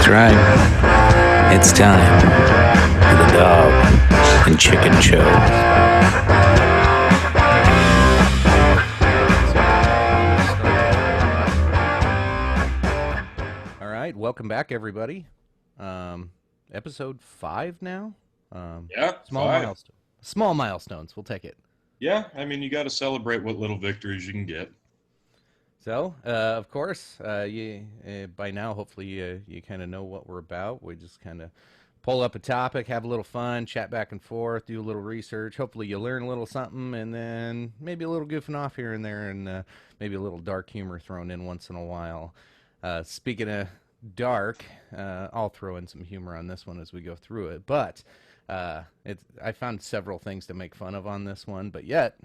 That's right. It's time for the dog and chicken show. All right, welcome back, everybody. Episode 5 now. Yeah, Small 5. milestone. Small milestones. We'll take it. Yeah, I mean, you got to celebrate what little victories you can get. So, of course, you by now, hopefully, you kind of know what we're about. We just kind of pull up a topic, have a little fun, chat back and forth, do a little research. Hopefully, you learn a little something, and then maybe a little goofing off here and there, and maybe a little dark humor thrown in once in a while. Speaking of dark, I'll throw in some humor on this one as we go through it. But I found several things to make fun of on this one, but yet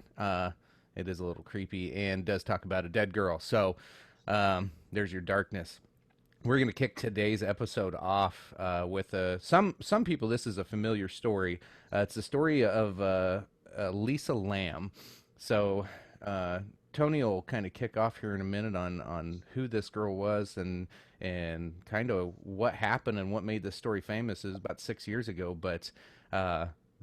it is a little creepy and does talk about a dead girl. So there's your darkness. We're going to kick today's episode off with some people. This is a familiar story. It's the story of Elisa Lam. So Tony will kind of kick off here in a minute on who this girl was and kind of what happened and what made this story famous. It was about 6 years ago, but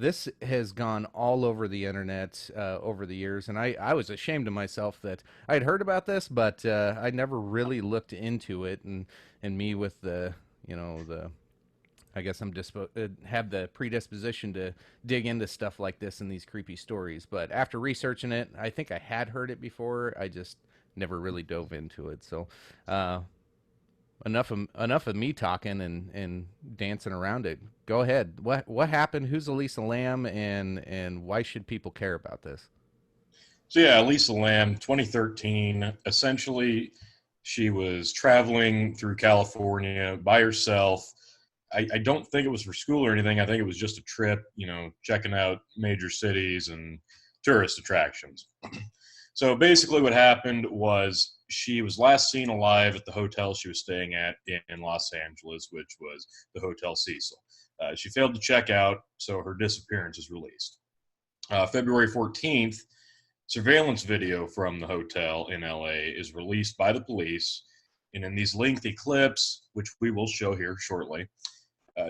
this has gone all over the internet over the years, and I was ashamed of myself that I'd heard about this, but I never really looked into it, and me with the I guess have the predisposition to dig into stuff like this and these creepy stories. But after researching it, I think I had heard it before. I just never really dove into it. So enough of me talking and dancing around it. Go ahead. What happened? Who's Elisa Lam, and why should people care about this? So, yeah, Elisa Lam, 2013. Essentially, she was traveling through California by herself. I don't think it was for school or anything. I think it was just a trip, checking out major cities and tourist attractions. So basically what happened was she was last seen alive at the hotel she was staying at in Los Angeles, which was the Hotel Cecil. She failed to check out, so her disappearance is released. February 14th, surveillance video from the hotel in LA is released by the police. And in these lengthy clips, which we will show here shortly,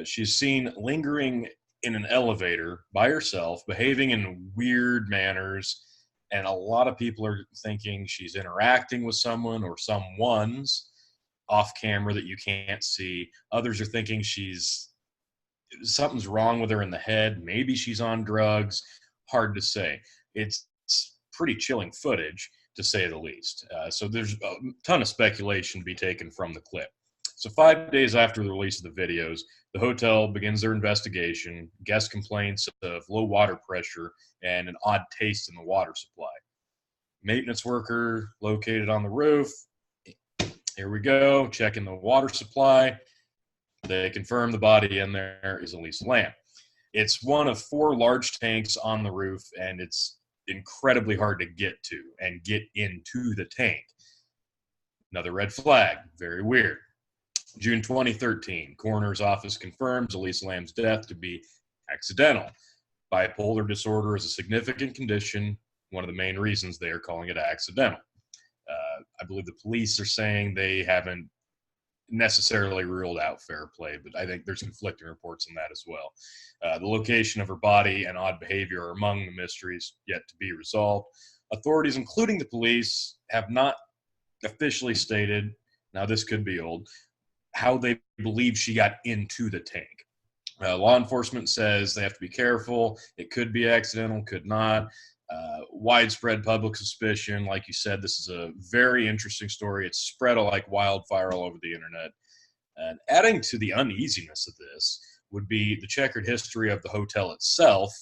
she's seen lingering in an elevator by herself, behaving in weird manners. And a lot of people are thinking she's interacting with someone or someone's off camera that you can't see. Others are thinking something's wrong with her in the head. Maybe she's on drugs. Hard to say. It's pretty chilling footage, to say the least. So there's a ton of speculation to be taken from the clip. So 5 days after the release of the videos, the hotel begins their investigation. Guest complaints of low water pressure and an odd taste in the water supply. Maintenance worker located on the roof. Here we go, checking the water supply. They confirm the body in there is Elisa Lam. It's one of 4 large tanks on the roof, and it's incredibly hard to get to and get into the tank. Another red flag, very weird. June 2013, coroner's office confirms Elisa Lam's death to be accidental. Bipolar disorder is a significant condition, one of the main reasons they are calling it accidental. I believe the police are saying they haven't necessarily ruled out fair play, but I think there's conflicting reports on that as well. The location of her body and odd behavior are among the mysteries yet to be resolved. Authorities, including the police, have not officially stated, now this could be old, how they believe she got into the tank. Law enforcement says they have to be careful. It could be accidental, could not. Widespread public suspicion. Like you said, this is a very interesting story. It's spread like wildfire all over the internet. And adding to the uneasiness of this would be the checkered history of the hotel itself,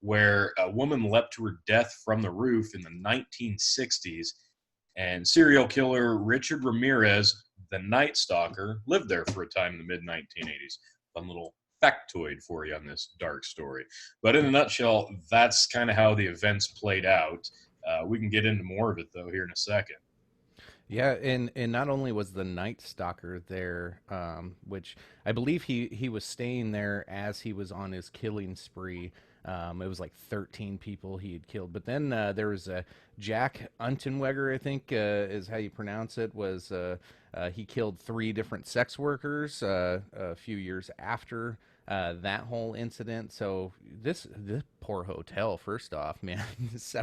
where a woman leapt to her death from the roof in the 1960s. And serial killer Richard Ramirez, the Night Stalker, lived there for a time in the mid-1980s. Fun little factoid for you on this dark story. But in a nutshell, that's kind of how the events played out. We can get into more of it, though, here in a second. Yeah, and not only was the Night Stalker there, which I believe he was staying there as he was on his killing spree. It was like 13 people he had killed. But then there was Jack Unterweger, I think is how you pronounce it, was he killed 3 different sex workers a few years after that whole incident. So this poor hotel, first off, man,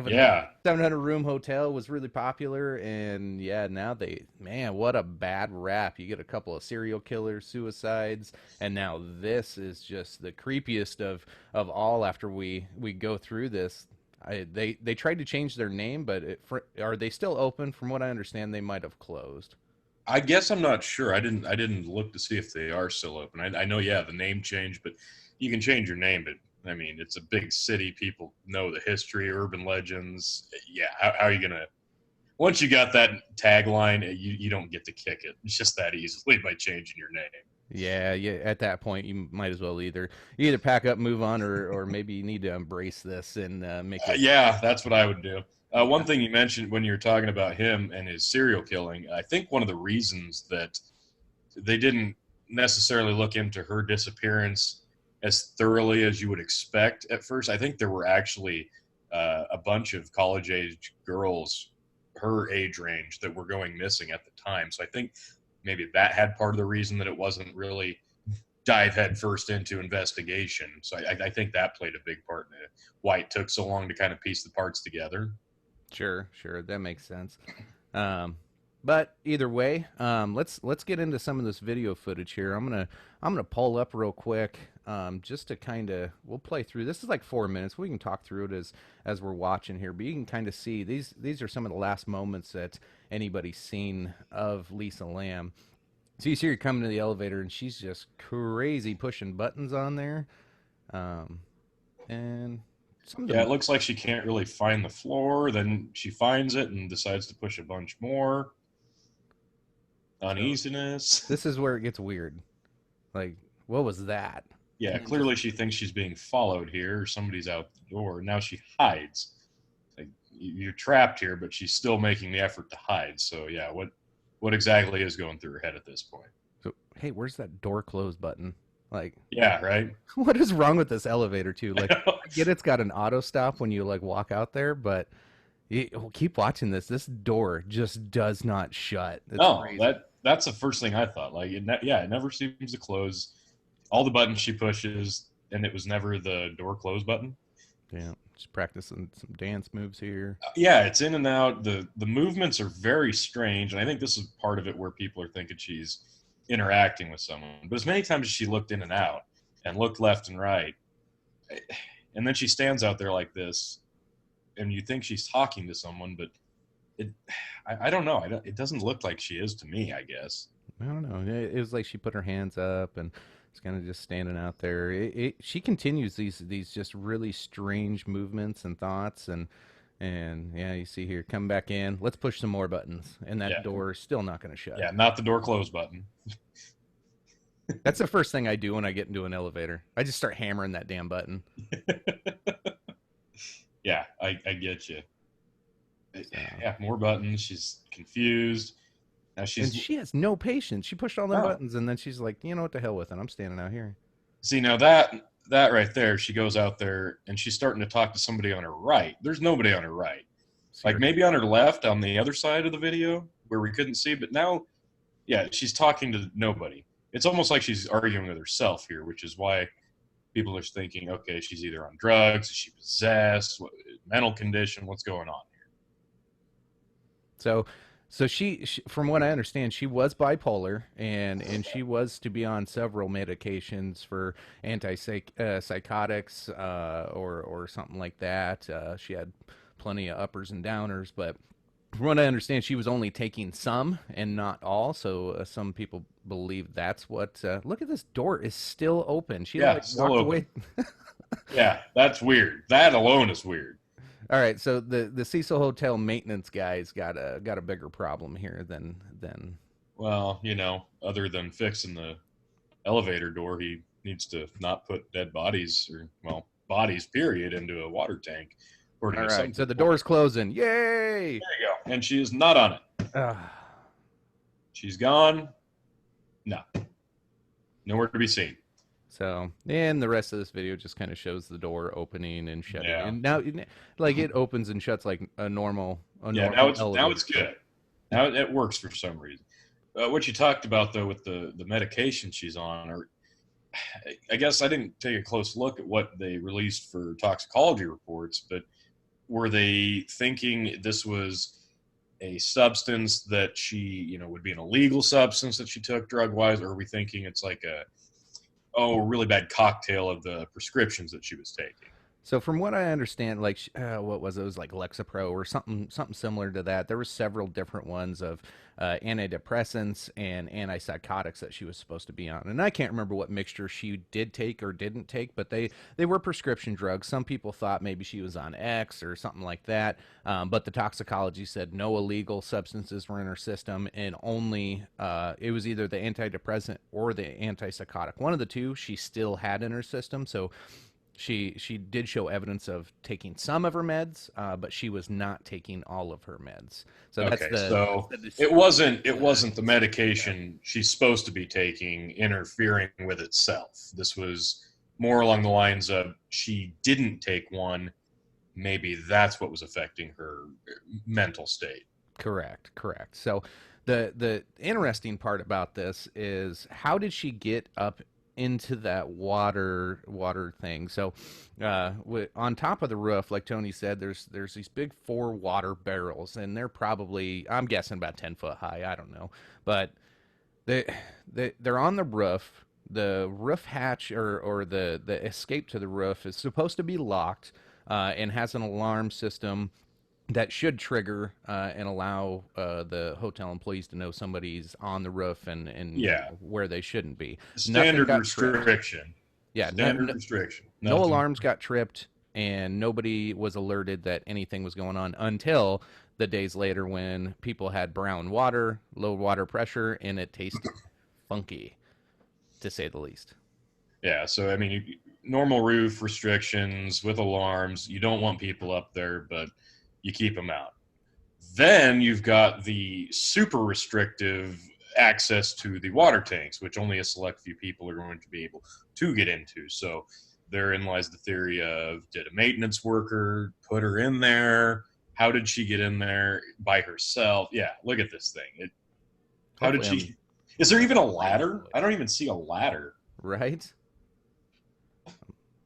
Yeah. 700 room hotel was really popular, and yeah, now man, what a bad rap. You get a couple of serial killers, suicides, and now this is just the creepiest of all. After we go through this, they tried to change their name, but are they still open? From what I understand, they might have closed. I guess I'm not sure. I didn't look to see if they are still open. I know, yeah, the name changed, but you can change your name. But I mean, it's a big city. People know the history, urban legends. Yeah, how are you gonna? Once you got that tagline, you don't get to kick it. It's just that easily by changing your name. Yeah, yeah. At that point, you might as well either pack up, move on, or maybe you need to embrace this and make it. Yeah, that's what I would do. One thing you mentioned when you were talking about him and his serial killing, I think one of the reasons that they didn't necessarily look into her disappearance as thoroughly as you would expect at first. I think there were actually a bunch of college age girls her age range that were going missing at the time. So I think maybe that had part of the reason that it wasn't really dive headfirst into investigation. So I think that played a big part in it. Why it took so long to kind of piece the parts together. Sure, sure, that makes sense. Um, but either way, let's get into some of this video footage here. I'm gonna pull up real quick, just to kind of we'll play through. This is like 4 minutes. We can talk through it as we're watching here, but you can kind of see these are some of the last moments that anybody's seen of Lisa Lam. So you see her coming to the elevator, and she's just crazy pushing buttons on there, um, and some of Yeah, the it looks like she can't really find the floor. Then she finds it and decides to push a bunch more. so Uneasiness. this is where it gets weird. Like, what was that? Yeah, And then just clearly she thinks she's being followed here, or somebody's out the door. Now she hides. Like, you're trapped here, but she's still making the effort to hide. So yeah, what exactly is going through her head at this point? so, hey, where's that door close button? Like, Yeah, right. what is wrong with this elevator too? Like, I get it's got an auto stop when you like walk out there, but keep watching this. This door just does not shut. It's No, crazy. that's the first thing I thought. Like, yeah, it never seems to close. All the buttons she pushes, and it was never the door close button. Yeah, just practicing some dance moves here. Yeah, it's in and out. The movements are very strange, and I think this is part of it where people are thinking she's interacting with someone. But as many times as she looked in and out and looked left and right, and then she stands out there like this, and you think she's talking to someone, but it, I don't know. It doesn't look like she is to me, I guess. I don't know. It was like she put her hands up and it's kind of just standing out there. She continues these just really strange movements and thoughts and yeah, you see here, come back in. Let's push some more buttons, and that Yeah, door is still not going to shut. yeah, not the door close button. That's the first thing I do when I get into an elevator. I just start hammering that damn button. Yeah, I get you. So, Yeah, more buttons. She's confused. Now and she's she has no patience. She pushed all them oh, buttons, and then she's like, you know what, the hell with it. I'm standing out here. see now that right there. She goes out there and she's starting to talk to somebody on her right. There's nobody on her right. See Like her maybe on her left on the other side of the video where we couldn't see, but now, yeah, she's talking to nobody. It's almost like she's arguing with herself here, which is why people are thinking, okay, she's either on drugs, is she possessed, mental condition, what's going on here? So, she, from what I understand, she was bipolar, and she was to be on several medications for psychotics, or something like that. She had plenty of uppers and downers, but from what I understand, she was only taking some and not all. So some people believe that's what. Look at this door is still open. She Yeah, like still walked open. away. Yeah, that's weird. That alone is weird. All right, so the Cecil Hotel maintenance guy's got a bigger problem here than. Well, other than fixing the elevator door, he needs to not put dead bodies or, well, bodies, period, into a water tank, according All to some right, so the people. door's closing. Yay! There you go. And she is not on it. Ah, She's gone. No, nowhere to be seen. So, and the rest of this video just kind of shows the door opening and shutting. Yeah. And now, like it opens and shuts like a Yeah. normal Now elevator it's door. good. Now it works for some reason. What you talked about though with the medication she's on, or I guess I didn't take a close look at what they released for toxicology reports, but were they thinking this was a substance that she, would be an illegal substance that she took drug wise, or are we thinking it's like a really bad cocktail of the prescriptions that she was taking? So from what I understand, like what was it? It was like Lexapro or something similar to that. There were several different ones of antidepressants and antipsychotics that she was supposed to be on, and I can't remember what mixture she did take or didn't take, but they were prescription drugs. Some people thought maybe she was on X or something like that, but the toxicology said no illegal substances were in her system, and only it was either the antidepressant or the antipsychotic. One of the two she still had in her system, so she did show evidence of taking some of her meds, but she was not taking all of her meds. So that's Okay, that's so the it wasn't the discrepancy there. medication she's supposed to be taking interfering with itself. This was more along the lines of she didn't take one. Maybe that's what was affecting her mental state. Correct, correct. So the interesting part about this is how did she get up into that water thing? So on top of the roof, like Tony said, there's these big four water barrels, and they're probably, I'm guessing, about 10 foot high. I don't know, but they they're on the roof. The roof hatch or the escape to the roof is supposed to be locked, and has an alarm system that should trigger and allow the hotel employees to know somebody's on the roof and Yeah, where they shouldn't be. Nothing standard got tripped. restriction. Yeah, Standard restriction. no Nothing. alarms got tripped, and nobody was alerted that anything was going on until the days later when people had brown water, low water pressure, and it tasted funky, to say the least. Yeah, so I mean, normal roof restrictions with alarms. You don't want people up there, but you keep them out. Then you've got the super restrictive access to the water tanks, which only a select few people are going to be able to get into. So therein lies the theory of, did a maintenance worker put her in there? How did she get in there by herself? Yeah, look at this thing. How did Hopefully, I'm she? Is there even a playing that ladder? I voice, don't even see a ladder. right?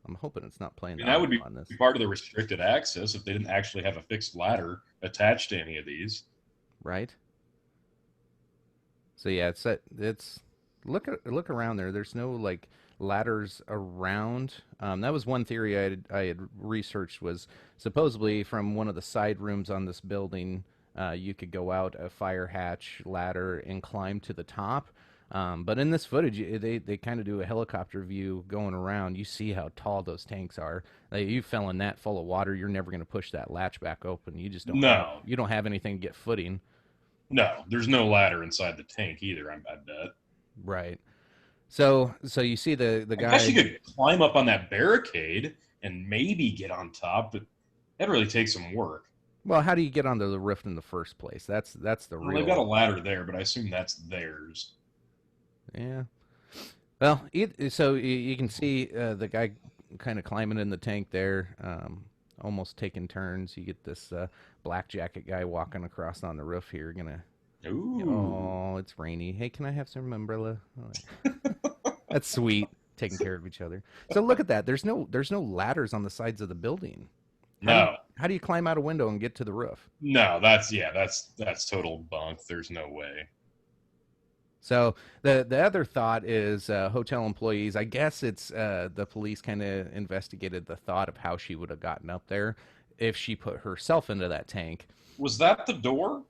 I'm hoping it's not I playing mean, the that would audio be on this, part of the restricted access if they didn't actually have a fixed ladder attached to any of these. right? So yeah, it's look around there. There's no like ladders around. That was one theory I had researched, was supposedly from one of the side rooms on this building. You could go out a fire hatch ladder and climb to the top. But in this footage, they kind of do a helicopter view going around. You see how tall those tanks are. Like, you fell in that full of water, you're never going to push that latch back open. You just No, don't have anything to get footing. no, there's no ladder inside the tank either. I bet. Right. So you see the I guess you guy. could climb up on that barricade and maybe get on top, but that really takes some work. Well, how do you get onto the roof in the first place? That's the Well, they've got a real. ladder there, but I assume that's theirs. Yeah. Well, so you can see the guy kind of climbing in the tank there, almost taking turns. You get this black jacket guy walking across on the roof here. Gonna. Ooh. Oh, it's rainy. Hey, can I have some umbrella? Oh, that's sweet. Taking care of each other. So look at that. There's no ladders on the sides of the building. No, How do you climb out a window and get to the roof? no, that's total bunk. There's no way. So the other thought is hotel employees. I guess it's the police kind of investigated the thought of how she would have gotten up there if she put herself into that tank. Was that the door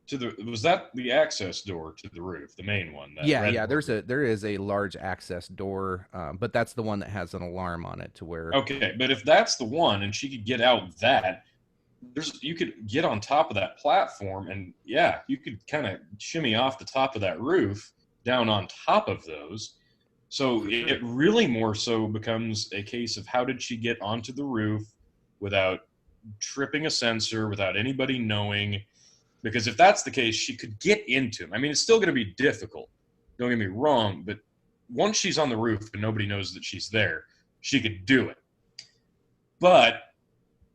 to the? Was that the access door to the roof, the main one, that Yeah, red yeah. door? There is a large access door, but that's the one that has an alarm on it to where. Okay, but if that's the one and she could get out that, you could get on top of that platform and yeah, you could kind of shimmy off the top of that roof down on top of those. So For it sure. really more so becomes a case of how did she get onto the roof without tripping a sensor, without anybody knowing? Because if that's the case, she could get into them. I mean, it's still going to be difficult. Don't get me wrong, but once she's on the roof and nobody knows that she's there, she could do it. But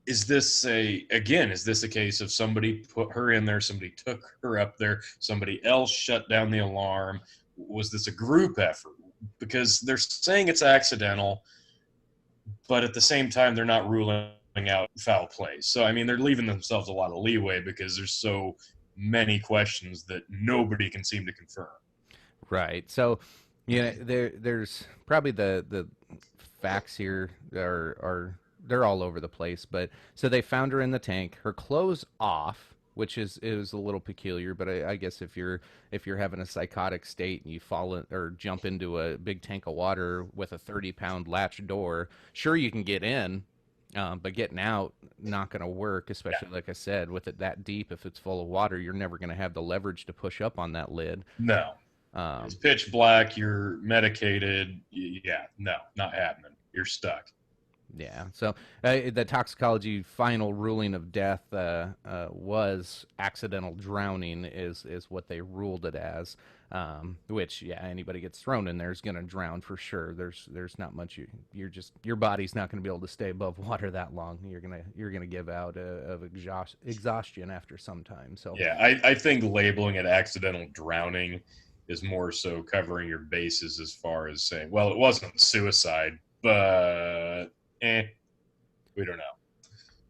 is this a case of somebody put her in there, somebody took her up there, somebody else shut down the alarm? Was this a group effort? Because they're saying it's accidental, but at the same time, they're not ruling out foul play. So, I mean, they're leaving themselves a lot of leeway because there's so many questions that nobody can seem to confirm. Right. So, there's probably the facts here are they're all over the place. But so they found her in the tank, her clothes off, which is a little peculiar. But I guess if you're having a psychotic state and you fall in, or jump into a big tank of water with a 30-pound latch door, sure you can get in. But getting out, not going to work, Yeah. especially like I said, with it that deep. If it's full of water, you're never going to have the leverage to push up on that lid. No. It's Um, pitch black. You're medicated. Yeah. No, not happening. You're stuck. yeah. So the toxicology final ruling of death was accidental drowning is what they ruled it as. Which yeah, anybody gets thrown in there is going to drown for sure. There's not much you're just your body's not going to be able to stay above water that long. You're gonna give out of exhaustion after some time. So Yeah. I think labeling it accidental drowning is more so covering your bases as far as saying, well, it wasn't suicide, but we don't know.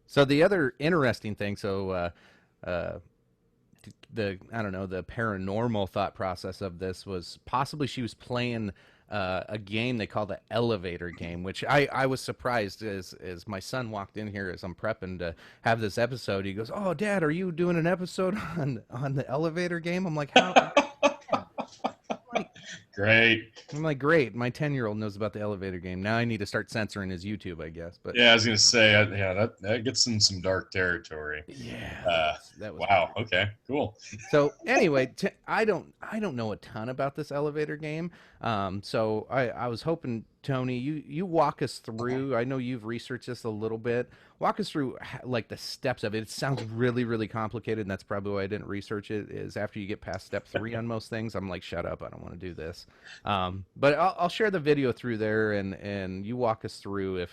so the other interesting thing, uh, the I don't know the paranormal thought process of this was possibly she was playing a game they call the elevator game, which I was surprised as my son walked in here as I'm prepping to have this episode. He goes, "Oh, Dad, are you doing an episode on the elevator game?" I'm like, "How?" Yeah. Like, Great. I'm like, "Great, my 10-year-old knows about the elevator game. Now I need to start censoring his YouTube, I guess." But Yeah, I was gonna say, yeah, that gets in some dark territory. yeah, Uh, that was wow. weird. Okay. Cool. So anyway, I don't know a ton about this elevator game. So I was hoping Tony, you walk us through. I know you've researched this a little bit. Walk us through like the steps of it. It sounds really complicated, and that's probably why I didn't research it. Is after you get past step 3 on most things, I'm like, shut up, I don't want to do this. But I'll share the video through there, and you walk us through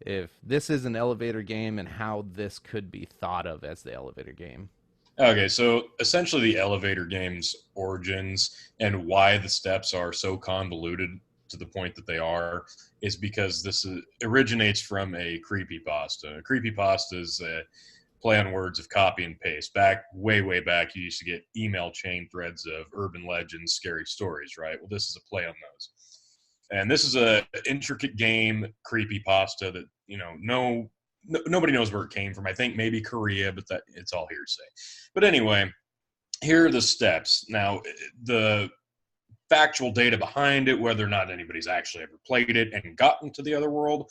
if this is an elevator game and how this could be thought of as the elevator game. Okay, so essentially, the elevator game's origins and why the steps are so convoluted to the point that they are is because originates from a creepypasta. A creepypasta is a play on words of copy and paste. Back way back, you used to get email chain threads of urban legends, scary stories, right? Well, this is a play on those. And this is a intricate game creepypasta that nobody knows where it came from. I think maybe Korea, but that it's all hearsay. But anyway, here are the steps. Now, the factual data behind it, whether or not anybody's actually ever played it and gotten to the other world,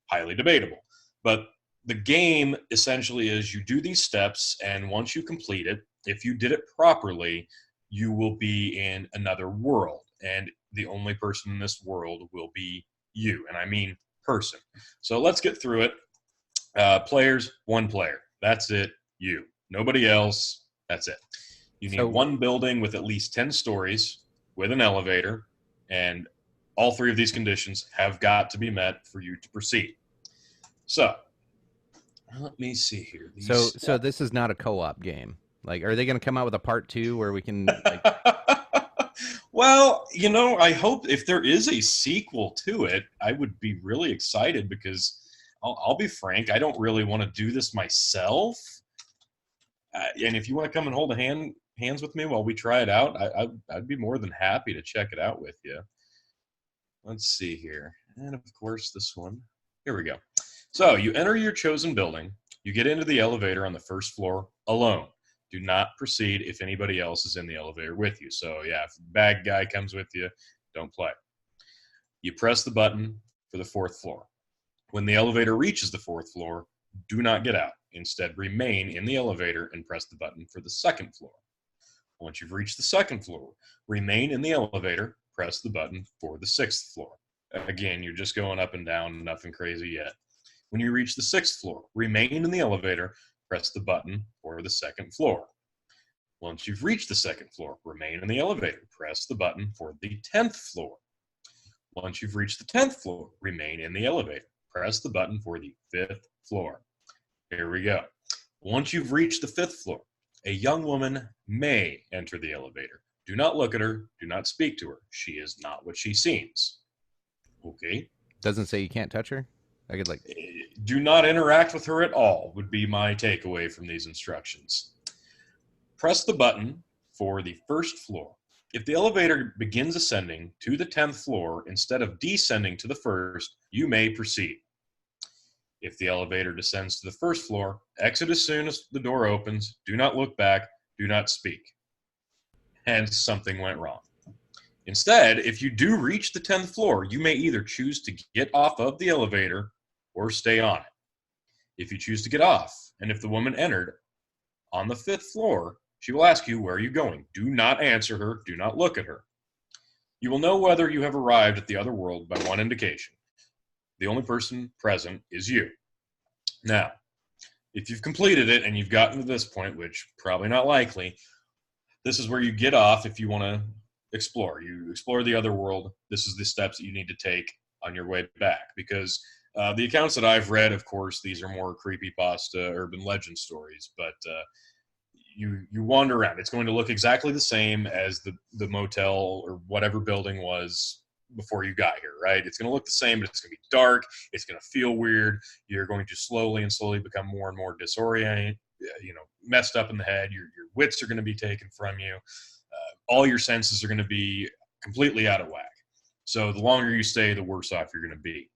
highly debatable. But the game essentially is you do these steps, and once you complete it, if you did it properly, you will be in another world. And the only person in this world will be you. And I mean person. So let's get through it. Players, one player. That's it. You. Nobody else. That's it. You need So one building with at least 10 stories with an elevator, and all 3 of these conditions have got to be met for you to proceed. So, let me see here. So These so this is not a co-op game. Like, are they going to come out with a part 2 where we can like? Well, I hope if there is a sequel to it, I would be really excited because I'll be frank, I don't really want to do this myself. And if you want to come and hold hands with me while we try it out, I'd be more than happy to check it out with you. Let's see here. And of course, this one. Here we go. So you enter your chosen building. You get into the elevator on the first floor alone. Do not proceed if anybody else is in the elevator with you. So yeah, if the bad guy comes with you, don't play. You press the button for the 4th floor. When the elevator reaches the 4th floor, do not get out. Instead, remain in the elevator and press the button for the 2nd floor. Once you've reached the 2nd floor, remain in the elevator, press the button for the 6th floor. Again, you're just going up and down, nothing crazy yet. When you reach the 6th floor, remain in the elevator, press the button for the 2nd floor. Once you've reached the 2nd floor, remain in the elevator, press the button for the 10th floor. Once you've reached the 10th floor, remain in the elevator. Press the button for the 5th floor. Here we go. Once you've reached the 5th floor, a young woman may enter the elevator. Do not look at her. Do not speak to her. She is not what she seems. Okay. Doesn't say you can't touch her. I could like. Do not interact with her at all, would be my takeaway from these instructions. Press the button for the 1st floor. If the elevator begins ascending to the 10th floor instead of descending to the 1st, you may proceed. If the elevator descends to the 1st floor, exit as soon as the door opens. Do not look back. Do not speak. Hence, something went wrong. Instead, if you do reach the 10th floor, you may either choose to get off of the elevator or stay on it. If you choose to get off, and if the woman entered on the 5th floor, she will ask you, where are you going? Do not answer her. Do not look at her. You will know whether you have arrived at the other world by one indication. The only person present is you. Now, if you've completed it and you've gotten to this point, which probably not likely, this is where you get off if you want to explore. You explore the other world. This is the steps that you need to take on your way back, because the accounts that I've read, of course, these are more creepypasta, urban legend stories, but you wander around. It's going to look exactly the same as the motel or whatever building was before you got here, right? It's going to look the same, but it's going to be dark. It's going to feel weird. You're going to slowly become more and more disoriented, messed up in the head. Your wits are going to be taken from you. All your senses are going to be completely out of whack. So the longer you stay, the worse off you're going to be.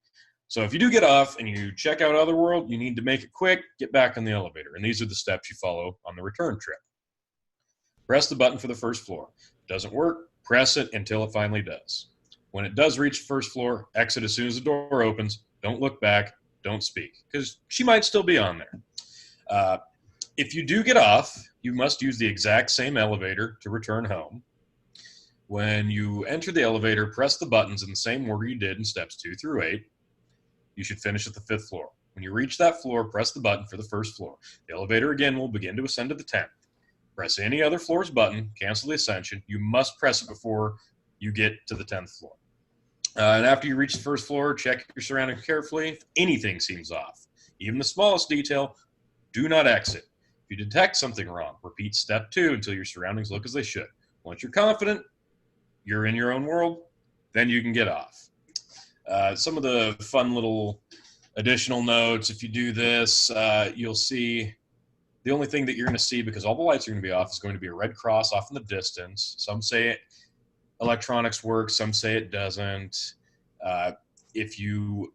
So if you do get off and you check out Otherworld, you need to make it quick, get back on the elevator. And these are the steps you follow on the return trip. Press the button for the 1st floor. Doesn't work, press it until it finally does. When it does reach the 1st floor, exit as soon as the door opens. Don't look back, don't speak, because she might still be on there. If you do get off, you must use the exact same elevator to return home. When you enter the elevator, press the buttons in the same order you did in steps 2 through 8. You should finish at the 5th floor. When you reach that floor, press the button for the 1st floor. The elevator again will begin to ascend to the 10th. Press any other floor's button, cancel the ascension. You must press it before you get to the 10th floor. And after you reach the 1st floor, check your surroundings carefully. If anything seems off, even the smallest detail, do not exit. If you detect something wrong, repeat step 2 until your surroundings look as they should. Once you're confident you're in your own world, then you can get off. Some of the fun little additional notes, if you do this, you'll see the only thing that you're going to see, because all the lights are going to be off, is going to be a red cross off in the distance. Some say electronics works, some say it doesn't. If you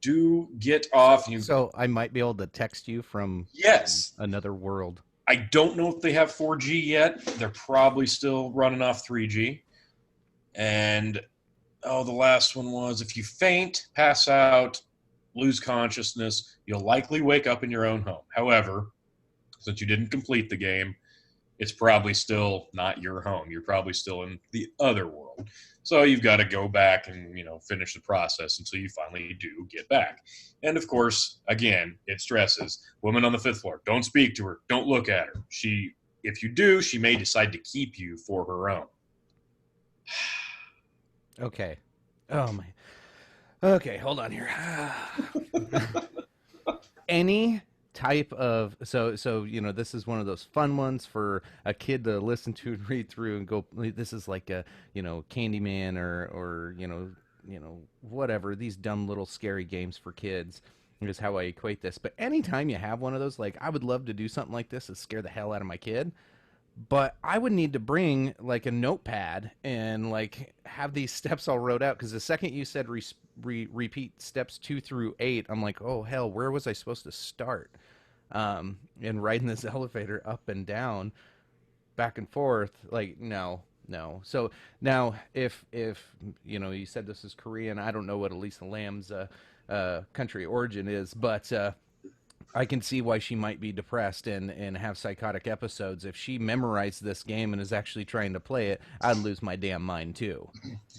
do get off... So I might be able to text you from yes, another world. I don't know if they have 4G yet. They're probably still running off 3G. And... the last one was, if you faint, pass out, lose consciousness, you'll likely wake up in your own home. However, since you didn't complete the game, it's probably still not your home. You're probably still in the other world. So you've got to go back and, finish the process until you finally do get back. And of course, again, it stresses, woman on the 5th floor, don't speak to her, don't look at her. If you do, she may decide to keep you for her own. Okay. Oh my. Okay, hold on here. Any type of so this is one of those fun ones for a kid to listen to and read through and go, this is like a Candyman or whatever, these dumb little scary games for kids is how I equate this. But anytime you have one of those, like, I would love to do something like this to scare the hell out of my kid. But I would need to bring like a notepad and like have these steps all wrote out, because the second you said repeat steps 2 through 8, I'm like, oh hell, where was I supposed to start? And riding this elevator up and down, back and forth, like no. So now, if you said this is Korean, I don't know what Elisa Lam's country origin is, but I can see why she might be depressed and have psychotic episodes. If she memorized this game and is actually trying to play it, I'd lose my damn mind too.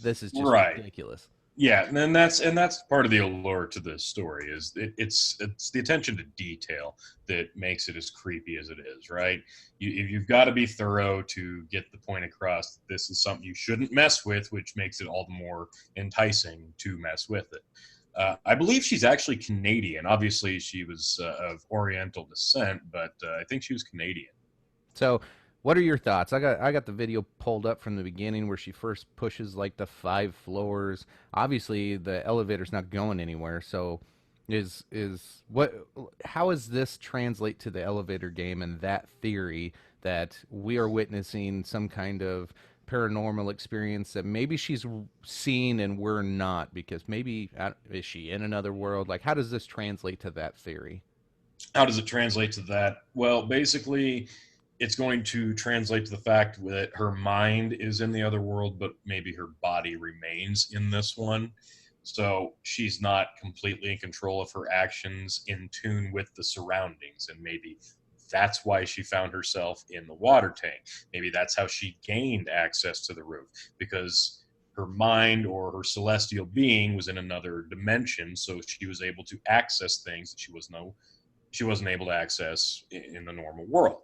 This is just right. ridiculous. Yeah, and that's part of the allure to this story is it's the attention to detail that makes it as creepy as it is, right? You've got to be thorough to get the point across that this is something you shouldn't mess with, which makes it all the more enticing to mess with it. I believe she's actually Canadian. Obviously, she was of Oriental descent, but I think she was Canadian. So, what are your thoughts? I got the video pulled up from the beginning where she first pushes like the 5 floors. Obviously, the elevator's not going anywhere. So, is what how does this translate to the elevator game and that theory that we are witnessing some kind of paranormal experience that maybe she's seen and we're not, because maybe is she in another world? Like, how does this translate to that theory? How does it translate to that? Well, basically, it's going to translate to the fact that her mind is in the other world, but maybe her body remains in this one. So she's not completely in control of her actions, in tune with the surroundings. And maybe that's why she found herself in the water tank. Maybe that's how she gained access to the roof, because her mind or her celestial being was in another dimension. So she was able to access things that she wasn't able to access in the normal world.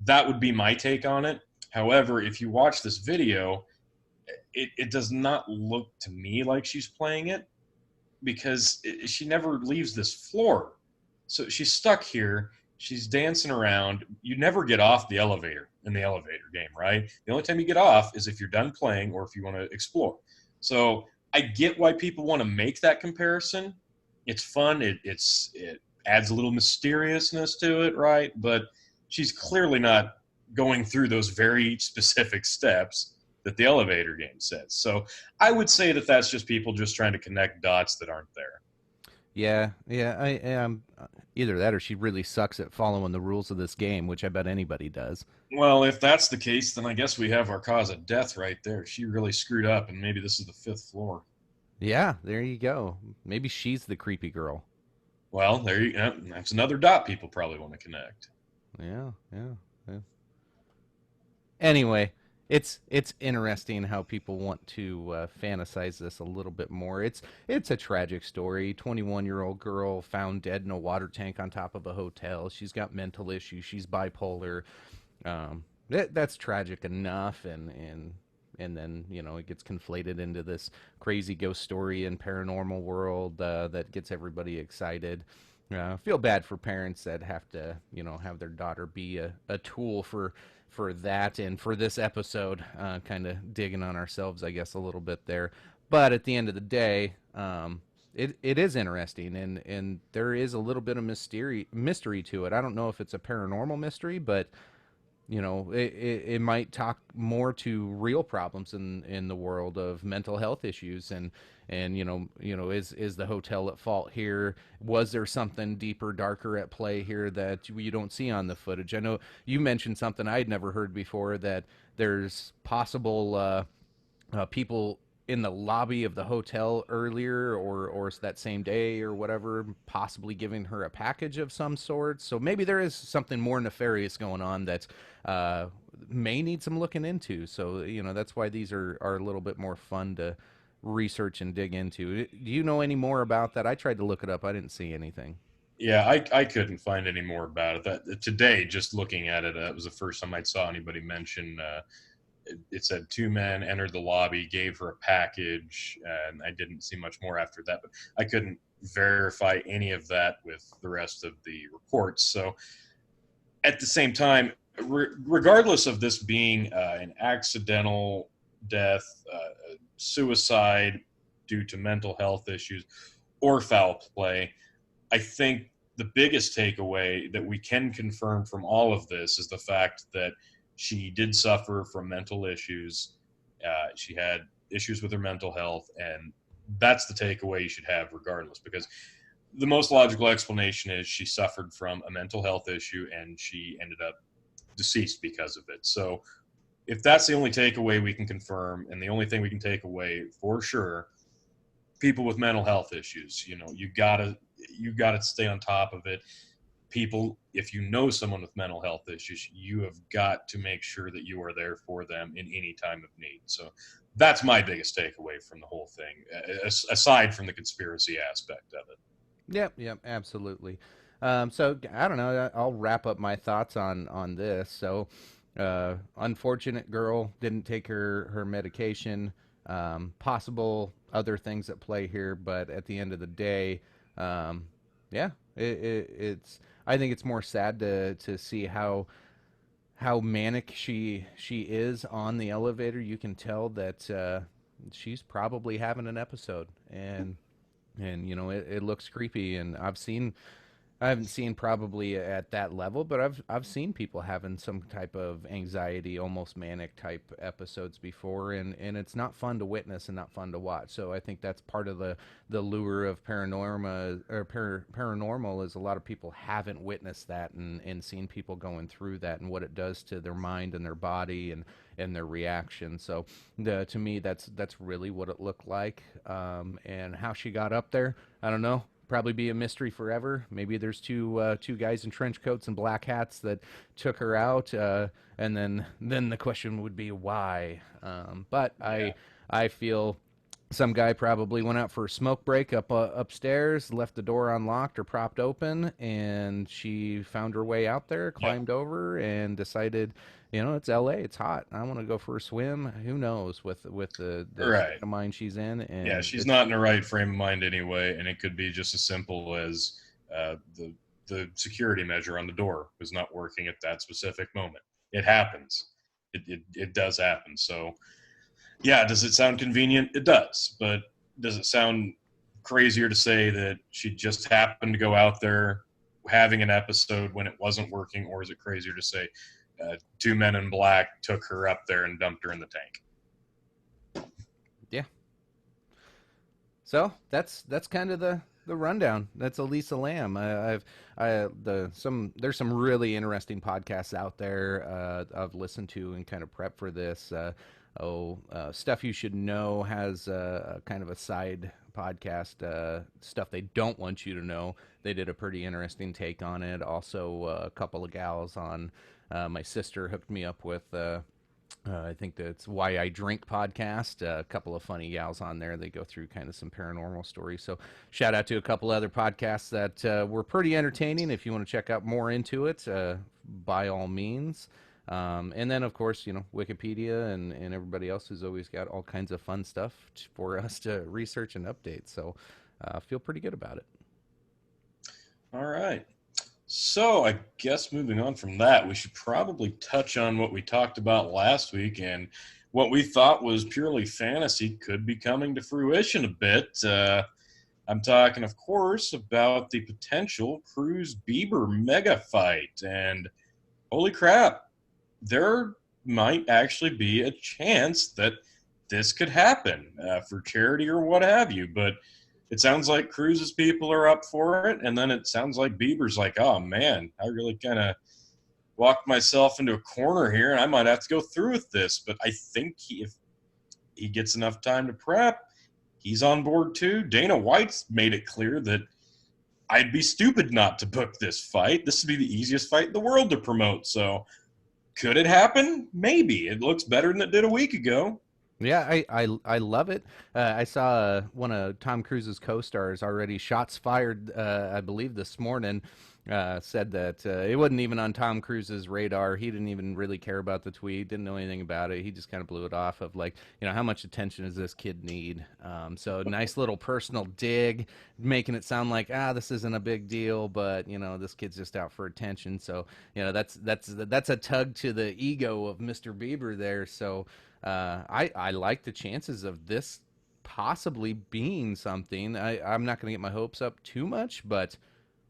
That would be my take on it. However, if you watch this video, it does not look to me like she's playing it, because she never leaves this floor. So she's stuck here. She's dancing around. You never get off the elevator in the elevator game, right? The only time you get off is if you're done playing or if you want to explore. So I get why people want to make that comparison. It's fun. It adds a little mysteriousness to it, right? But she's clearly not going through those very specific steps that the elevator game says. So I would say that that's just people just trying to connect dots that aren't there. Yeah, yeah. I am either that or she really sucks at following the rules of this game, which I bet anybody does. Well, if that's the case, then I guess we have our cause of death right there. She really screwed up, and maybe this is the fifth floor. Yeah, there you go. Maybe she's the creepy girl. Well, that's another dot people probably want to connect. Yeah, yeah, yeah. Anyway, it's interesting how people want to fantasize this a little bit more. It's a tragic story. 21-year-old girl found dead in a water tank on top of a hotel. She's got mental issues. She's bipolar. That's tragic enough, and then it gets conflated into this crazy ghost story and paranormal world that gets everybody excited. Feel bad for parents that have to have their daughter be a tool for that and for this episode. Kind of digging on ourselves, I guess, a little bit there. But at the end of the day, it is interesting, and there is a little bit of mystery to it. I don't know if it's a paranormal mystery, but it might talk more to real problems in the world of mental health issues, and is the hotel at fault here? Was there something deeper, darker at play here that you don't see on the footage? I know you mentioned something I'd never heard before, that there's possible people in the lobby of the hotel earlier, or that same day or whatever, possibly giving her a package of some sort. So maybe there is something more nefarious going on that may need some looking into. So that's why these are a little bit more fun to research and dig into. Do you know any more about that? I tried to look it up. I didn't see anything. Yeah, I couldn't find any more about it. That today, just looking at it, that was the first time I saw anybody mention. It said two men entered the lobby, gave her a package, and I didn't see much more after that. But I couldn't verify any of that with the rest of the reports. So at the same time, regardless of this being an accidental death, suicide due to mental health issues, or foul play, I think the biggest takeaway that we can confirm from all of this is the fact that she did suffer from mental issues. She had issues with her mental health, and that's the takeaway you should have regardless, because the most logical explanation is she suffered from a mental health issue and she ended up deceased because of it. So if that's the only takeaway we can confirm, and the only thing we can take away for sure, people with mental health issues, you gotta stay on top of it. People, if you know someone with mental health issues, you have got to make sure that you are there for them in any time of need. So That's my biggest takeaway from the whole thing, aside from the conspiracy aspect of it. Yep, yep, absolutely. So I don't know. I'll wrap up my thoughts on this. So, unfortunate girl didn't take her medication. Possible other things at play here, but at the end of the day, um, yeah, it's. I think it's more sad to see how manic she is on the elevator. You can tell that she's probably having an episode, and it looks creepy. And I haven't seen probably at that level, but I've seen people having some type of anxiety, almost manic type episodes before, and it's not fun to witness and not fun to watch. So I think that's part of the lure of paranormal is a lot of people haven't witnessed that and seen people going through that and what it does to their mind and their body and their reaction. So to me, that's really what it looked like, and how she got up there. I don't know, probably be a mystery forever. Maybe there's two guys in trench coats and black hats that took her out, and then the question would be why. But Yeah. I feel some guy probably went out for a smoke break upstairs, left the door unlocked or propped open, and she found her way out there, Yep. climbed over, and decided, it's L.A., it's hot. I want to go for a swim. Who knows with the state Right. of mind she's in, Yeah, and she's it's not in the right frame of mind anyway, and it could be just as simple as the security measure on the door was not working at that specific moment. It happens. It does happen. So yeah, does it sound convenient? It does. But does it sound crazier to say that she just happened to go out there having an episode when it wasn't working, or is it crazier to say two men in black took her up there and dumped her in the tank? yeah. So that's kind of the rundown. That's Elisa Lam. There's some really interesting podcasts out there I've listened to and kind of prep for this. Stuff You Should Know has a kind of a side podcast, stuff they don't want you to know. They did a pretty interesting take on it. Also, a couple of gals on my sister hooked me up with. I think that's Why I Drink podcast. A couple of funny gals on there. They go through kind of some paranormal stories. So shout out to a couple other podcasts that were pretty entertaining. If you want to check out more into it, by all means. And then, of course, Wikipedia and everybody else who's always got all kinds of fun stuff for us to research and update. So feel pretty good about it. All right. So I guess moving on from that, we should probably touch on what we talked about last week and what we thought was purely fantasy could be coming to fruition a bit. I'm talking, of course, about the potential Cruz Bieber mega fight. And holy crap, there might actually be a chance that this could happen for charity or what have you. But it sounds like Cruz's people are up for it, and then it sounds like Bieber's like, oh man, I really kind of walked myself into a corner here, and I might have to go through with this. But I think if he gets enough time to prep, he's on board too. Dana White's made it clear that I'd be stupid not to book this fight. This would be the easiest fight in the world to promote. So could it happen? Maybe. It looks better than it did a week ago. Yeah, I love it. I saw one of Tom Cruise's co-stars already shots fired. I believe this morning said that it wasn't even on Tom Cruise's radar. He didn't even really care about the tweet. Didn't know anything about it. He just kind of blew it off of like, how much attention does this kid need? So nice little personal dig, making it sound like this isn't a big deal, but this kid's just out for attention. So that's a tug to the ego of Mr. Bieber there. So. I like the chances of this possibly being something. I'm not going to get my hopes up too much, but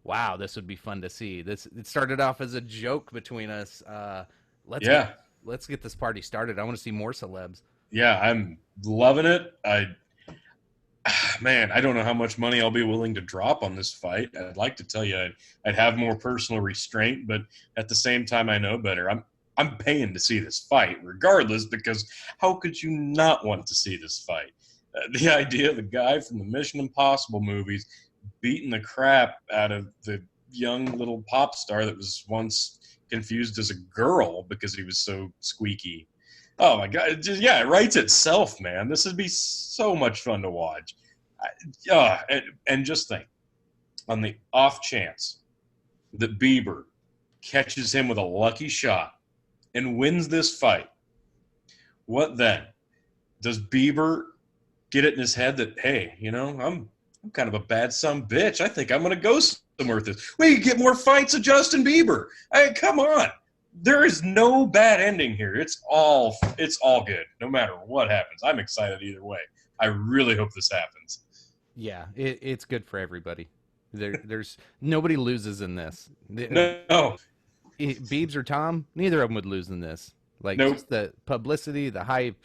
wow, this would be fun to see. It started off as a joke between us. Let's get Yeah. let's get this party started. I want to see more celebs. Yeah, I'm loving it. Man, I don't know how much money I'll be willing to drop on this fight. I'd like to tell you I'd have more personal restraint, but at the same time, I know better. I'm paying to see this fight regardless, because how could you not want to see this fight? The idea of the guy from the Mission Impossible movies beating the crap out of the young little pop star that was once confused as a girl because he was so squeaky. Oh my god! Yeah, it writes itself, man. This would be so much fun to watch. And just think, on the off chance that Bieber catches him with a lucky shot and wins this fight, what then? Does Bieber get it in his head that, hey, I'm kind of a bad son bitch. I think I'm going to go somewhere with this. We get more fights of Justin Bieber. Come on. There is no bad ending here. It's all good. No matter what happens, I'm excited either way. I really hope this happens. Yeah, it's good for everybody. There's nobody loses in this. No, Biebs or Tom, neither of them would lose in this. Like nope. just the publicity, the hype,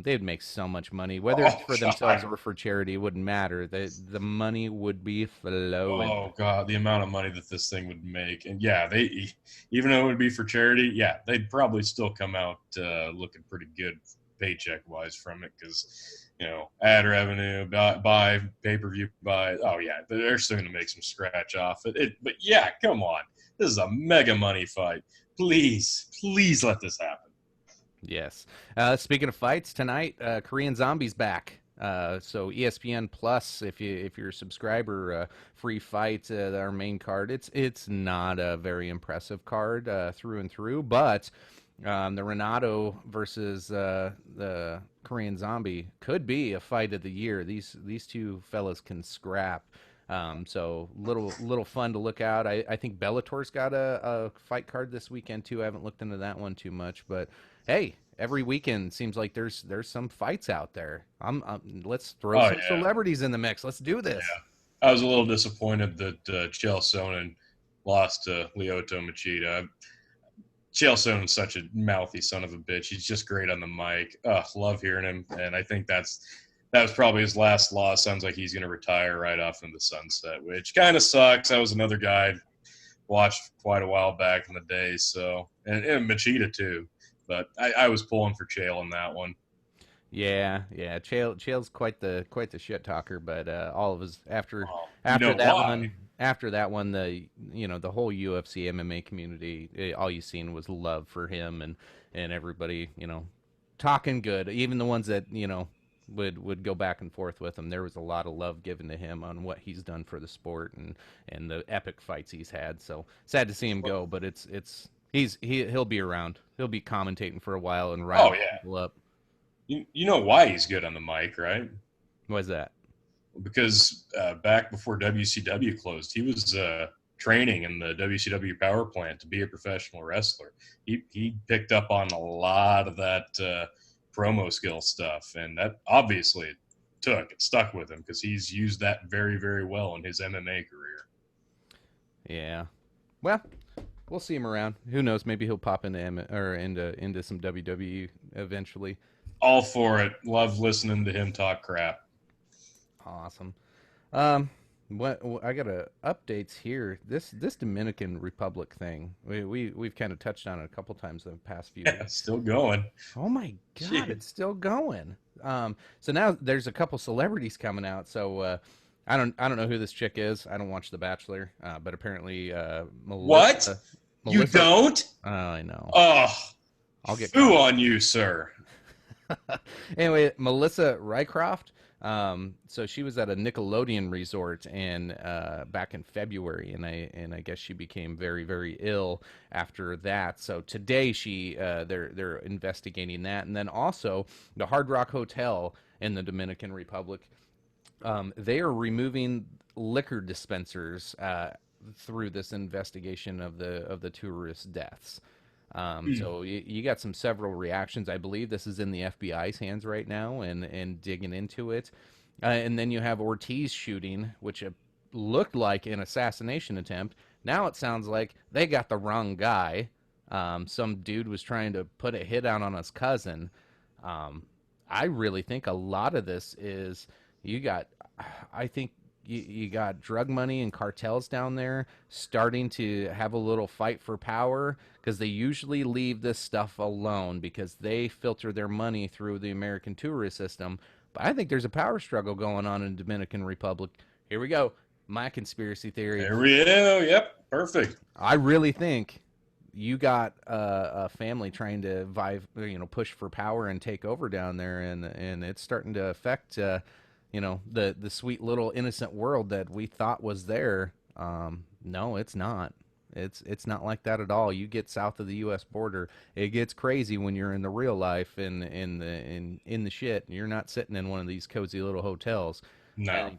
they'd make so much money. Whether it's Oh for themselves god. or for charity, it wouldn't matter. The money would be flowing. Oh god, the amount of money that this thing would make, and yeah, they even though it would be for charity, yeah, they'd probably still come out looking pretty good paycheck wise from it because ad revenue, buy pay per view, buy. Oh yeah, they're still going to make some scratch off it. But yeah, come on, this is a mega money fight. Please, please let this happen. Yes. Speaking of fights, tonight, Korean Zombies back. So ESPN Plus, if you're a subscriber, free fight, our main card. It's not a very impressive card through and through, but the Renato versus the Korean Zombie could be a fight of the year. These two fellas can scrap. So little fun to look out. I think Bellator's got a fight card this weekend too. I haven't looked into that one too much, but hey, every weekend seems like there's some fights out there. Let's throw Oh some yeah, celebrities in the mix. Let's do this. yeah. I was a little disappointed that Chael Sonnen lost to Lyoto Machida. Chael Sonnen's such a mouthy son of a bitch. He's just great on the mic. Love hearing him, and I think that was probably his last loss. Sounds like he's going to retire right off in the sunset, which kind of sucks. That was another guy I watched quite a while back in the day. So and Machida too, but I was pulling for Chael in that one. Yeah. Chael's quite the shit talker, but all of his Oh, you after know that why? one after that one the whole UFC MMA community, all you seen was love for him and everybody talking good. Even the ones that would go back and forth with him. There was a lot of love given to him on what he's done for the sport and the epic fights he's had. So sad to see him go, but he'll be around. He'll be commentating for a while and Oh riling yeah, people up. you know why he's good on the mic, right? What's that? Because back before WCW closed, he was training in the WCW power plant to be a professional wrestler. He picked up on a lot of that promo skill stuff, and that obviously it stuck with him because he's used that very very well in his MMA career. Yeah. Well, we'll see him around. Who knows? Maybe he'll pop into or into some WWE eventually. All for it. Love listening to him talk crap. Awesome. What I got updates here. This Dominican Republic thing. We've kind of touched on it a couple times in the past few Yeah, weeks. still going. Oh my God, Shit. it's still going. So now there's a couple celebrities coming out. So I don't know who this chick is. I don't watch The Bachelor, but apparently What? You Melissa. don't? Oh, I know. Oh, I'll get foo caught. on you, sir. Anyway, Melissa Rycroft. So she was at a Nickelodeon resort and back in February, and I guess she became very very ill after that. So today they're investigating that, and then also the Hard Rock Hotel in the Dominican Republic. They are removing liquor dispensers through this investigation of the tourist deaths. So you got several reactions. I believe this is in the FBI's hands right now and digging into it. And then you have Ortiz shooting, which looked like an assassination attempt. Now it sounds like they got the wrong guy. Some dude was trying to put a hit out on his cousin. Um, I really think a lot of this is you got, I think you got drug money and cartels down there starting to have a little fight for power because they usually leave this stuff alone because they filter their money through the American tourist system. But I think there's a power struggle going on in the Dominican Republic. Here we go. My conspiracy theory. There we go. Yep, perfect. I really think you got a family trying to push for power and take over down there, and it's starting to affect, the sweet little innocent world that we thought was there. No, it's not. It's not like that at all. You get south of the U.S. border, it gets crazy when you're in the real life and in the shit. You're not sitting in one of these cozy little hotels. No.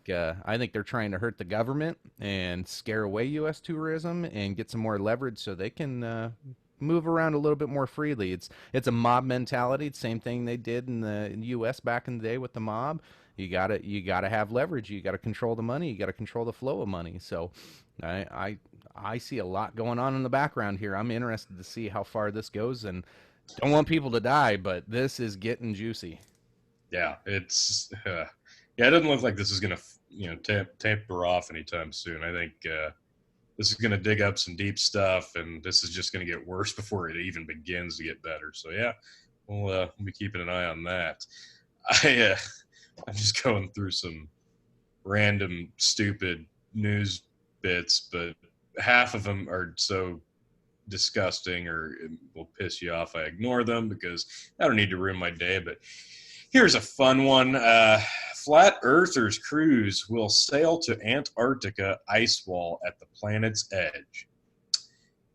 I think they're trying to hurt the government and scare away U.S. tourism and get some more leverage so they can move around a little bit more freely. It's a mob mentality. It's the same thing they did in the U.S. back in the day with the mob. You gotta have leverage. You gotta control the money. You gotta control the flow of money. So, I see a lot going on in the background here. I'm interested to see how far this goes, and don't want people to die, but this is getting juicy. Yeah, it's yeah. It doesn't look like this is gonna taper off anytime soon. I think this is gonna dig up some deep stuff, and this is just gonna get worse before it even begins to get better. So yeah, we'll be keeping an eye on that. I I'm just going through some random stupid news bits, but half of them are so disgusting or it will piss you off. I ignore them because I don't need to ruin my day. But here's a fun one. Flat Earthers cruise will sail to Antarctica ice wall at the planet's edge.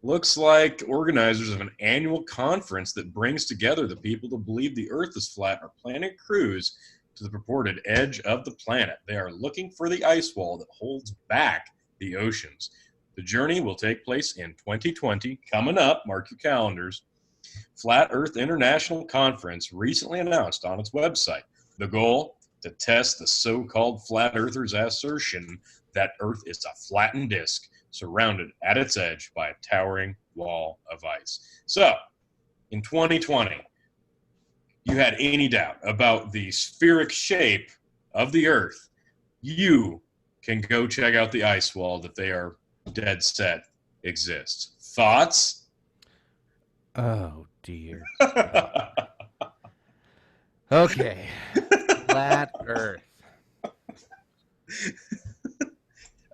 Looks like organizers of an annual conference that brings together the people that believe the Earth is flat are planning a cruise to the purported edge of the planet. They are looking for the ice wall that holds back the oceans. The journey will take place in 2020, coming up, mark your calendars. Flat Earth International Conference recently announced on its website the goal to test the so-called flat earthers' assertion that Earth is a flattened disk surrounded at its edge by a towering wall of ice. So, in 2020, you had any doubt about the spheric shape of the Earth, you can go check out the ice wall that they are dead set exists. Thoughts? Oh dear. Okay. Flat Earth.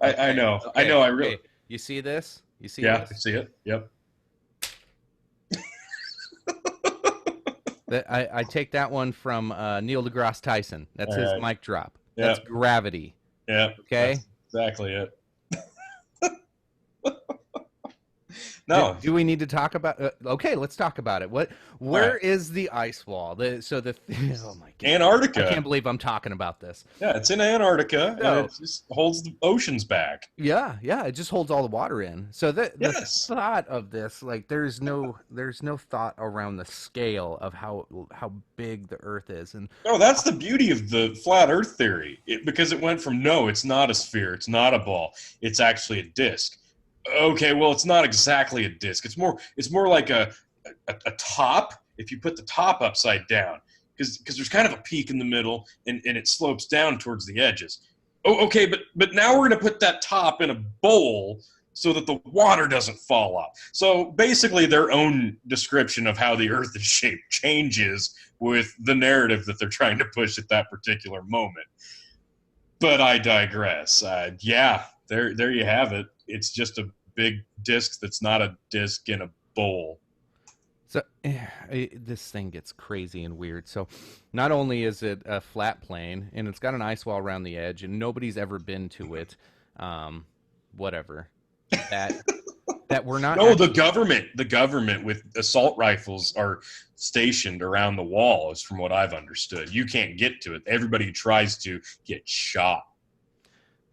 I know. Okay. I know. I really. Okay. You see this? You see Yeah, this? I see it. Yep. I take that one from Neil deGrasse Tyson. That's All his right. mic drop. That's Yep. gravity. Yep. Okay. That's exactly it. Do, No. do we need to talk about? Okay, let's talk about it. All right. Where is the ice wall? Oh my god, I Antarctica. can't believe I'm talking about this. Yeah, it's in Antarctica, and So it just holds the oceans back. yeah, it just holds all the water in. So the Yes. thought of this, like, there's no thought around the scale of how big the Earth is, and No, that's the beauty of the flat Earth theory, because it went from no, it's not a sphere, it's not a ball, it's actually a disc. Okay, well, it's not exactly a disc. It's more like a top. If you put the top upside down, because there's kind of a peak in the middle, and it slopes down towards the edges. Oh, okay, but now we're gonna put that top in a bowl so that the water doesn't fall off. So basically, their own description of how the Earth is shaped changes with the narrative that they're trying to push at that particular moment. But I digress. Yeah, there you have it. It's just a big disc that's not a disc in a bowl. so this thing gets crazy and weird. So not only is it a flat plane and it's got an ice wall around the edge, and nobody's ever been to it, whatever. That that we're not No, actually. the government with assault rifles are stationed around the wall, is from what I've understood. You can't get to it. Everybody who tries to get shot.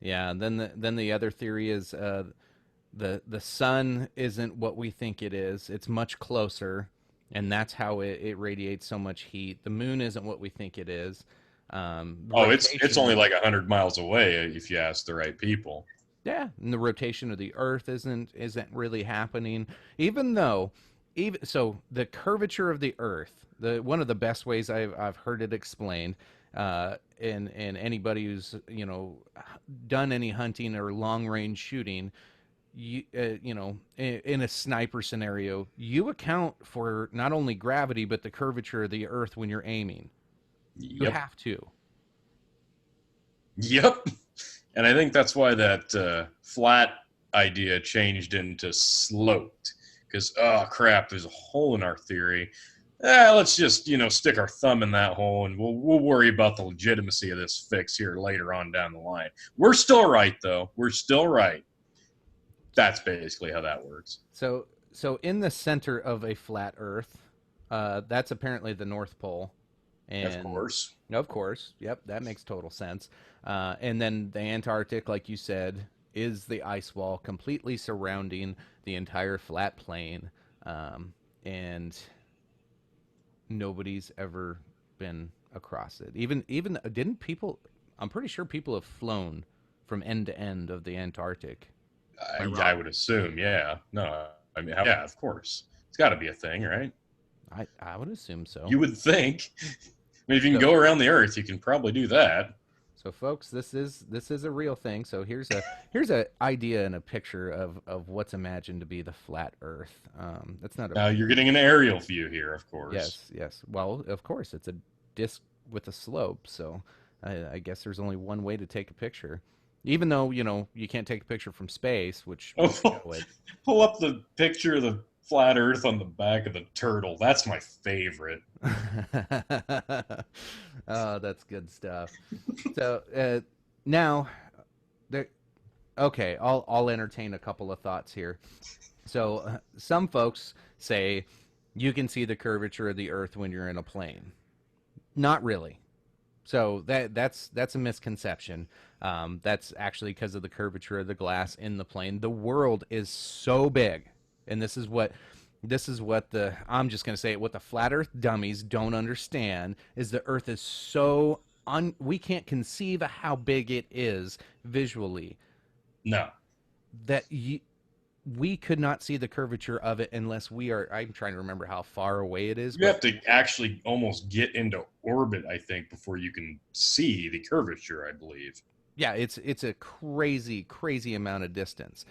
Yeah, and then the other theory is the sun isn't what we think it is. It's much closer, and that's how it radiates so much heat. The moon isn't what we think it is. Oh, it's only Rotation, like 100 miles away if you ask the right people. yeah, and the rotation of the Earth isn't really happening. Even though, even so, the curvature of the Earth, the one of the best ways I've heard it explained, and anybody who's done any hunting or long range shooting, in a sniper scenario, you account for not only gravity but the curvature of the Earth when you're aiming. You Yep. have to. Yep. And I think that's why that flat idea changed into sloped, because, oh, crap, there's a hole in our theory. Let's just, stick our thumb in that hole, and we'll worry about the legitimacy of this fix here later on down the line. We're still right, though. We're still right. That's basically how that works. So in the center of a flat Earth, that's apparently the North Pole, Of and course. of course, yep, that makes total sense. And then the Antarctic, like you said, is the ice wall completely surrounding the entire flat plain, and nobody's ever been across it. Even didn't people? I'm pretty sure people have flown from end to end of the Antarctic. Am I I wrong? would assume, yeah. No, I mean, yeah, of course. It's got to be a thing, right? I would assume so. You would think. I mean, if you can So go around the Earth, you can probably do that. so folks, this is a real thing. So here's a idea and a picture of what's imagined to be the flat Earth. That's not a Now, you're getting an aerial view here, of course. yes. Well, of course, it's a disc with a slope. So I guess there's only one way to take a picture. Even though you can't take a picture from space, which would Oh, show it. pull up the picture of the flat Earth on the back of the turtle. That's my favorite. Oh, that's good stuff. So now, there. Okay, I'll entertain a couple of thoughts here. So some folks say you can see the curvature of the Earth when you're in a plane. Not really. So that's a misconception. That's actually because of the curvature of the glass in the plane. The world is so big, and this is what the I'm just gonna say it. What the flat Earth dummies don't understand is the Earth is so we can't conceive of how big it is visually No. that we could not see the curvature of it unless we are. I'm trying to remember how far away it is, You but have to actually almost get into orbit, I think, before you can see the curvature, I believe. yeah, it's a crazy amount of distance.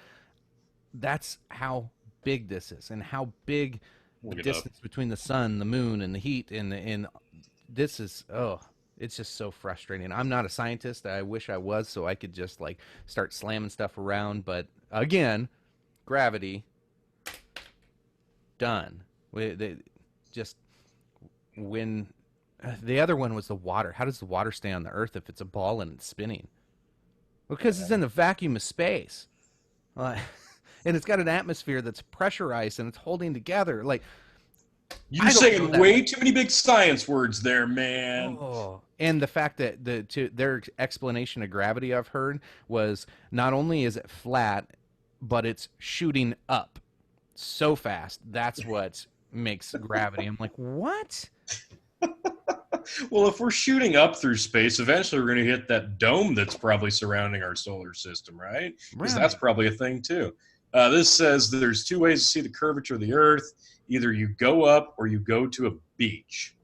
That's how big this is, and how big the Look it up. distance between the sun, the moon, and the heat, and this is it's just so frustrating. I'm not a scientist. I wish I was, so I could just like start slamming stuff around. But again, gravity done. Just when the other one was the water. How does the water stay on the Earth if it's a ball and it's spinning? Well, because it's in the vacuum of space. Uh, and it's got an atmosphere that's pressurized and it's holding together. Like, You're I don't know saying that way much. too many big science words there, man. Oh, and the fact that their explanation of gravity I've heard was not only is it flat, but it's shooting up so fast. That's what makes gravity. I'm like, what? Well, if we're shooting up through space, eventually we're going to hit that dome that's probably surrounding our solar system, right? Because that's Right. probably a thing too. This says there's two ways to see the curvature of the Earth. Either you go up or you go to a beach.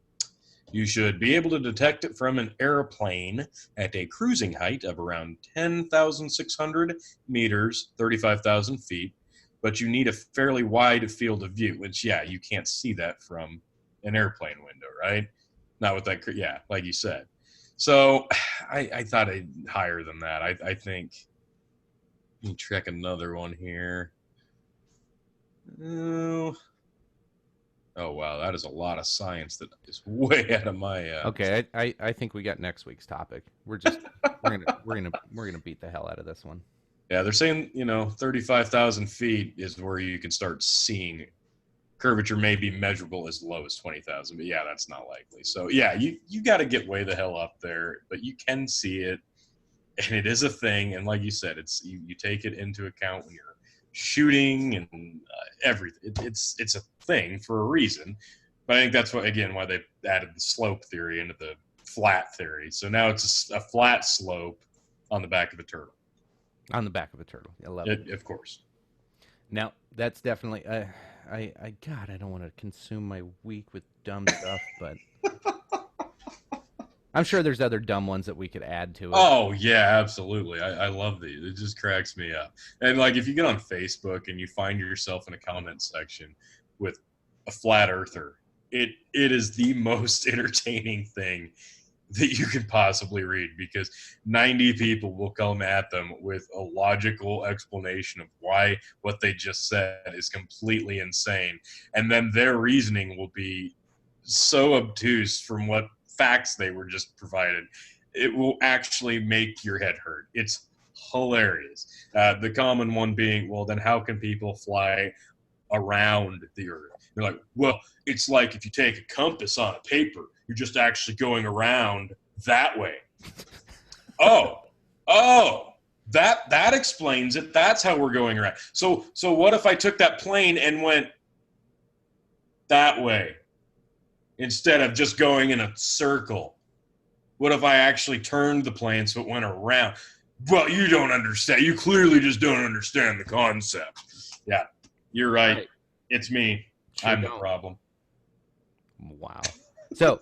You should be able to detect it from an airplane at a cruising height of around 10,600 meters, 35,000 feet, but you need a fairly wide field of view, which, yeah, you can't see that from an airplane window, right? Not with that, yeah, like you said. So I thought I'd higher than that. I think, let me check another one here. Oh, oh, wow, that is a lot of science that is way out of my Okay, I think we got next week's topic. We're gonna beat the hell out of this one. yeah, they're saying 35,000 feet is where you can start seeing curvature may be measurable as low as 20,000, but yeah, that's not likely. So yeah, you got to get way the hell up there, but you can see it, and it is a thing. And like you said, it's you take it into account when you're shooting and everything. It's a thing for a reason. But I think that's what again why they added the slope theory into the flat theory. So now it's a flat slope on the back of a turtle. On the back of a turtle. I love it. Of course. Now that's definitely. God, I don't want to consume my week with dumb stuff, but I'm sure there's other dumb ones that we could add to it. Oh yeah, absolutely. I love these. It just cracks me up. And like if you get on Facebook and you find yourself in a comment section with a flat earther, it is the most entertaining thing that you could possibly read, because 90 people will come at them with a logical explanation of why what they just said is completely insane. And then their reasoning will be so obtuse from what facts they were just provided. It will actually make your head hurt. It's hilarious. The common one being, well, then how can people fly around the Earth? You're like, well, it's like if you take a compass on a paper, you're just actually going around that way. Oh, that explains it. That's how we're going around. So what if I took that plane and went that way instead of just going in a circle? What if I actually turned the plane so it went around? Well, you don't understand. You clearly just don't understand the concept. Yeah, you're right. It's me. Sure I'm don't. the problem. Wow. So,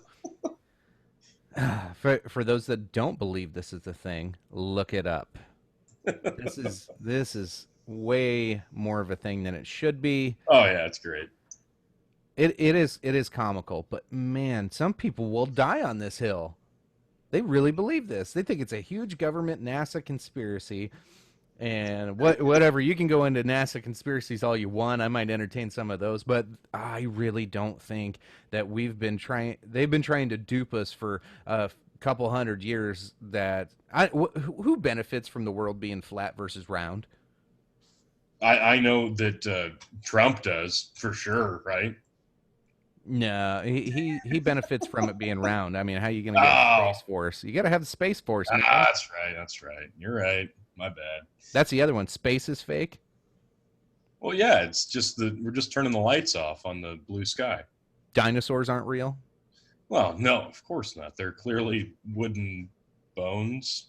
for those that don't believe this is a thing, look it up. This is way more of a thing than it should be. Oh yeah, it's great. It is comical, but man, some people will die on this hill. They really believe this. They think it's a huge government NASA conspiracy. And whatever, you can go into NASA conspiracies all you want. I might entertain some of those, but I really don't think that they've been trying to dupe us for a couple hundred years. Who benefits from the world being flat versus round? I know that Trump does for sure, right? No, he benefits from it being round. I mean, how are you going to get a Oh, space force? You got to have the space force, man. that's right. That's right. You're right. My bad. That's the other one. Space is fake. Well, yeah, it's just we're just turning the lights off on the blue sky. Dinosaurs aren't real. Well, no, of course not. They're clearly wooden bones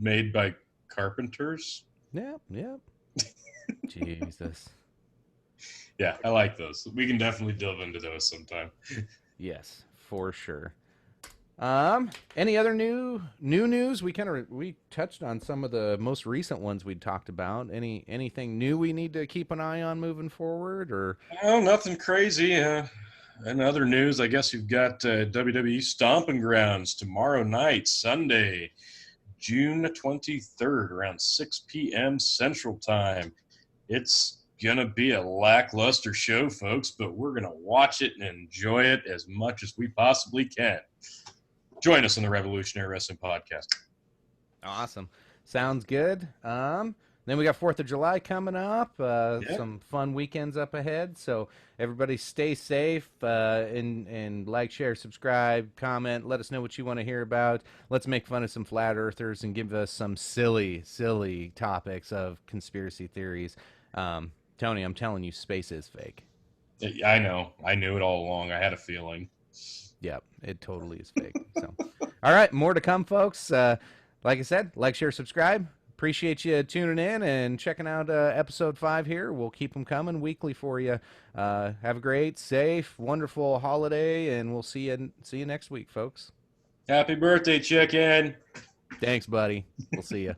made by carpenters. Yep, yep. Jesus. Yeah, I like those. We can definitely delve into those sometime. Yes, for sure. Any other new news? We touched on some of the most recent ones we talked about. Anything new we need to keep an eye on moving forward, or Oh, nothing crazy. In other news, I guess you've got WWE Stomping Grounds tomorrow night, Sunday, June 23rd, around 6 p.m. Central Time. It's going to be a lackluster show, folks, but we're going to watch it and enjoy it as much as we possibly can. Join us on the Revolutionary Wrestling Podcast. awesome? Sounds good. Then we got 4th of July coming up. Yeah. Some fun weekends up ahead. So everybody stay safe and like, share, subscribe, comment. Let us know what you want to hear about. Let's make fun of some flat earthers and give us some silly topics of conspiracy theories. Tony, I'm telling you, space is fake. I know. I knew it all along. I had a feeling. Yep, it totally is fake. So, all right, more to come, folks. Like I said, like, share, subscribe. Appreciate you tuning in and checking out episode 5 here. We'll keep them coming weekly for you. Have a great, safe, wonderful holiday, and we'll see you next week, folks. Happy birthday, chicken. Thanks, buddy. We'll see you.